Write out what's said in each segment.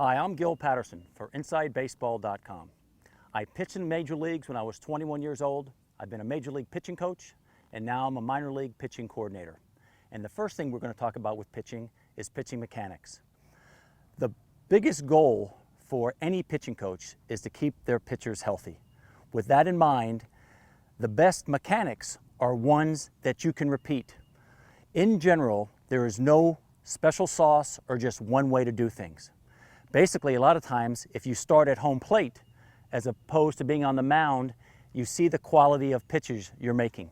Hi, I'm Gil Patterson for InsideBaseball.com. I pitched in major leagues when I was 21 years old. I've been a major league pitching coach, and now I'm a minor league pitching coordinator. And the first thing we're going to talk about with pitching is pitching mechanics. The biggest goal for any pitching coach is to keep their pitchers healthy. With that in mind, the best mechanics are ones that you can repeat. In general, there is no special sauce or just one way to do things. Basically, a lot of times, if you start at home plate, as opposed to being on the mound, you see the quality of pitches you're making.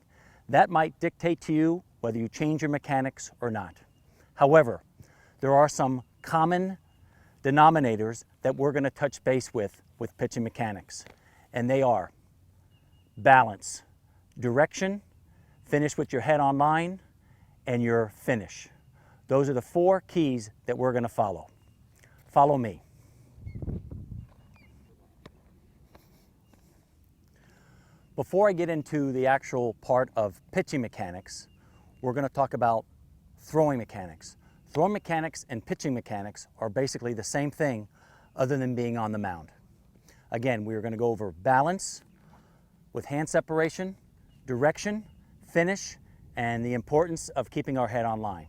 That might dictate to you whether you change your mechanics or not. However, there are some common denominators that we're going to touch base with pitching mechanics, and they are balance, direction, finish with your head on line, and your finish. Those are the four keys that we're going to follow. Follow me. Before I get into the actual part of pitching mechanics, we're going to talk about throwing mechanics. Throwing mechanics and pitching mechanics are basically the same thing other than being on the mound. Again, we are going to go over balance with hand separation, direction, finish, and the importance of keeping our head on line.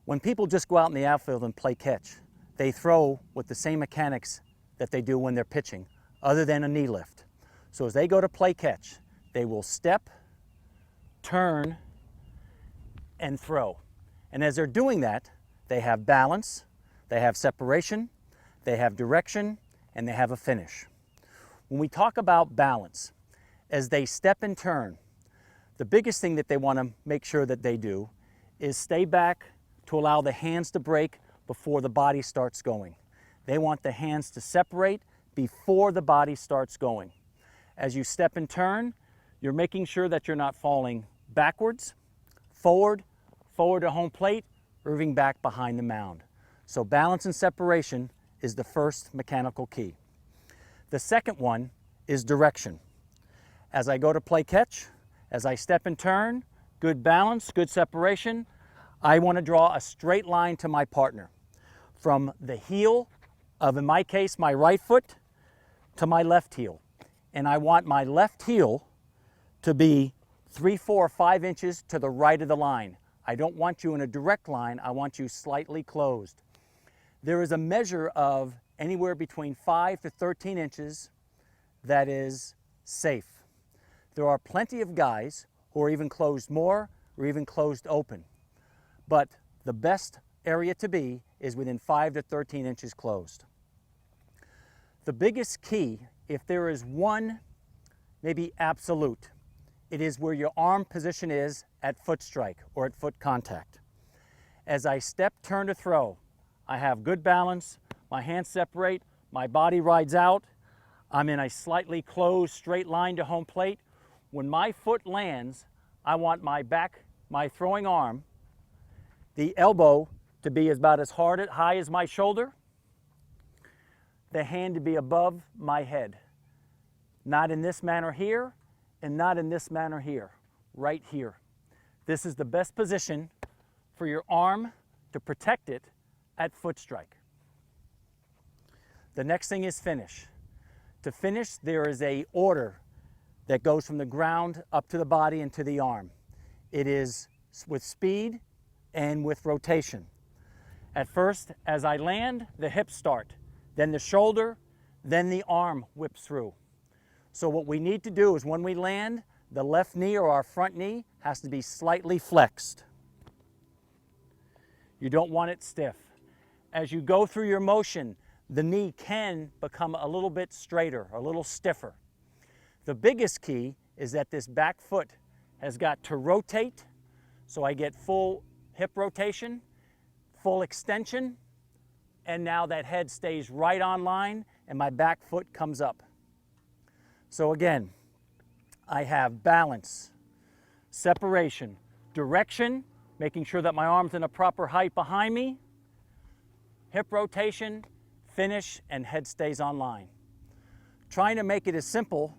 When people just go out in the outfield and play catch, they throw with the same mechanics that they do when they're pitching, other than a knee lift. So as they go to play catch, they will step, turn, and throw. And as they're doing that, they have balance, they have separation, they have direction, and they have a finish. When we talk about balance, as they step and turn, the biggest thing that they want to make sure that they do is stay back to allow the hands to break before the body starts going. They want the hands to separate before the body starts going. As you step and turn, you're making sure that you're not falling backwards, forward to home plate, or moving back behind the mound. So balance and separation is the first mechanical key. The second one is direction. As I go to play catch, as I step and turn, good balance, good separation, I want to draw a straight line to my partner. From the heel of, in my case, my right foot to my left heel. And I want my left heel to be 3, 4, or 5 inches to the right of the line. I don't want you in a direct line, I want you slightly closed. There is a measure of anywhere between 5 to 13 inches that is safe. There are plenty of guys who are even closed more or even closed open. But the best area to be is within 5 to 13 inches closed. The biggest key, if there is one, maybe absolute, it is where your arm position is at foot strike or at foot contact. As I step, turn to throw, I have good balance, my hands separate, my body rides out, I'm in a slightly closed straight line to home plate. When my foot lands, I want my throwing arm, the elbow to be about as high as my shoulder, the hand to be above my head. Not in this manner here, and not in this manner here, right here. This is the best position for your arm to protect it at foot strike. The next thing is finish. To finish, there is an order that goes from the ground up to the body and to the arm. It is with speed and with rotation. At first, as I land, the hips start, then the shoulder, then the arm whips through. So what we need to do is when we land, the left knee or our front knee has to be slightly flexed. You don't want it stiff. As you go through your motion, the knee can become a little bit straighter, a little stiffer. The biggest key is that this back foot has got to rotate, so I get full hip rotation, full extension, and now that head stays right on line and my back foot comes up. So again, I have balance, separation, direction, making sure that my arm's in a proper height behind me, hip rotation, finish, and head stays on line. Trying to make it as simple,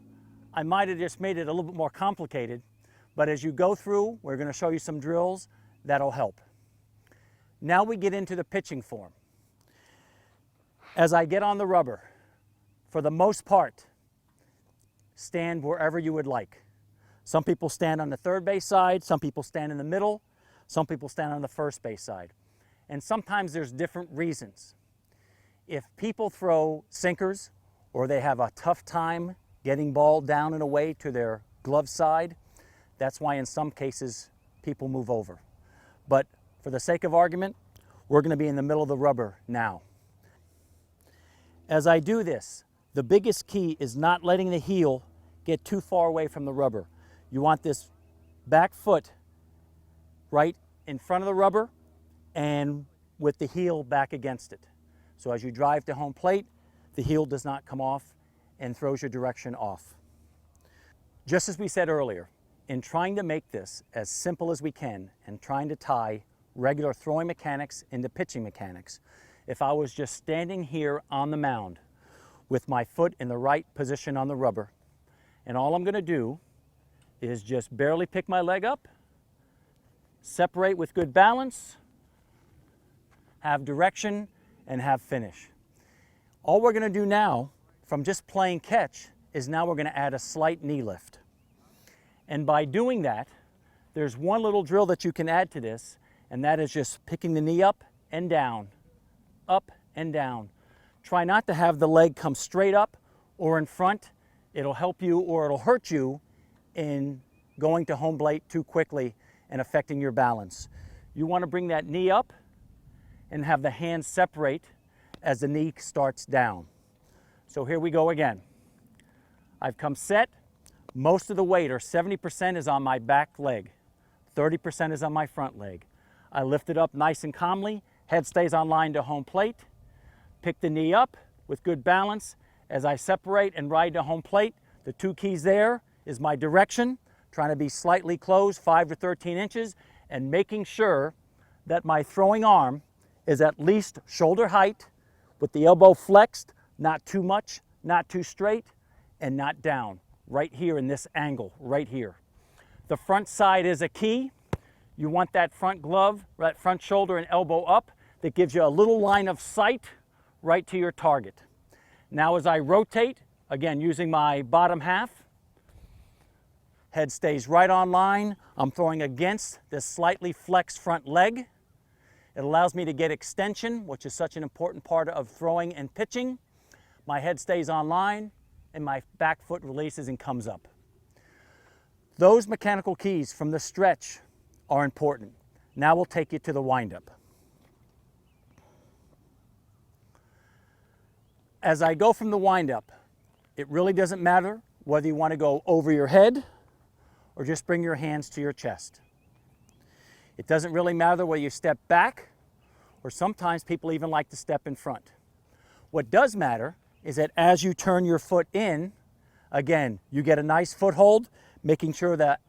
I might have just made it a little bit more complicated, but as you go through, we're going to show you some drills that'll help. Now we get into the pitching form. As I get on the rubber, for the most part, stand wherever you would like. Some people stand on the third base side, some people stand in the middle, some people stand on the first base side. And sometimes there's different reasons. If people throw sinkers or they have a tough time getting ball down and away to their glove side, that's why in some cases people move over. But for the sake of argument, we're going to be in the middle of the rubber now. As I do this, the biggest key is not letting the heel get too far away from the rubber. You want this back foot right in front of the rubber and with the heel back against it. So as you drive to home plate, the heel does not come off and throws your direction off. Just as we said earlier, in trying to make this as simple as we can and trying to tie regular throwing mechanics into pitching mechanics, if I was just standing here on the mound with my foot in the right position on the rubber, and all I'm going to do is just barely pick my leg up, separate with good balance, have direction, and have finish. All we're going to do now, from just playing catch, is now we're going to add a slight knee lift. And by doing that, there's one little drill that you can add to this, and that is just picking the knee up and down, up and down. Try not to have the leg come straight up or in front. It'll help you or it'll hurt you in going to home plate too quickly and affecting your balance. You want to bring that knee up and have the hands separate as the knee starts down. So here we go again. I've come set. Most of the weight, or 70%, is on my back leg. 30% is on my front leg. I lift it up nice and calmly. Head stays on line to home plate. Pick the knee up with good balance. As I separate and ride to home plate, the two keys there is my direction, trying to be slightly closed, 5 to 13 inches, and making sure that my throwing arm is at least shoulder height with the elbow flexed, not too much, not too straight, and not down. Right here in this angle, right here. The front side is a key. You want that front glove, that front shoulder and elbow up. That gives you a little line of sight right to your target. Now as I rotate, again using my bottom half, head stays right on line. I'm throwing against this slightly flexed front leg. It allows me to get extension, which is such an important part of throwing and pitching. My head stays on line and my back foot releases and comes up. Those mechanical keys from the stretch are important. Now we'll take you to the windup. As I go from the windup, it really doesn't matter whether you want to go over your head or just bring your hands to your chest. It doesn't really matter whether you step back or sometimes people even like to step in front. What does matter is that as you turn your foot in, again, you get a nice foothold, making sure that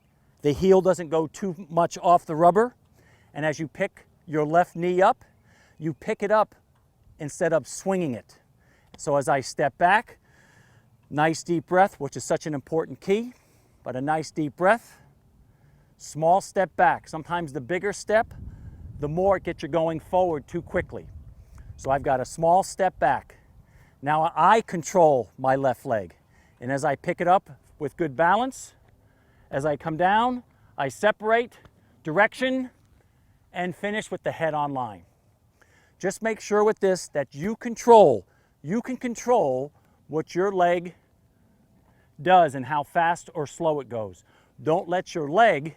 the heel doesn't go too much off the rubber. And as you pick your left knee up, you pick it up instead of swinging it. So as I step back, nice deep breath, which is such an important key, but a nice deep breath, small step back. Sometimes the bigger step, the more it gets you going forward too quickly. So I've got a small step back. Now I control my left leg. And as I pick it up with good balance, as I come down, I separate, direction, and finish with the head on line. Just make sure with this that you can control what your leg does and how fast or slow it goes. Don't let your leg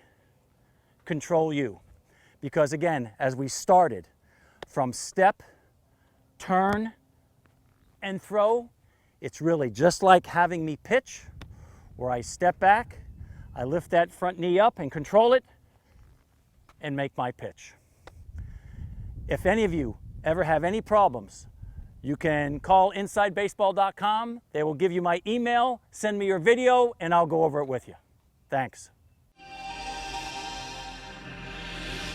control you. Because again, as we started, from step, turn, and throw, it's really just like having me pitch, where I step back, I lift that front knee up and control it, and make my pitch. If any of you ever have any problems, you can call InsideBaseball.com. They will give you my email, send me your video, and I'll go over it with you. Thanks.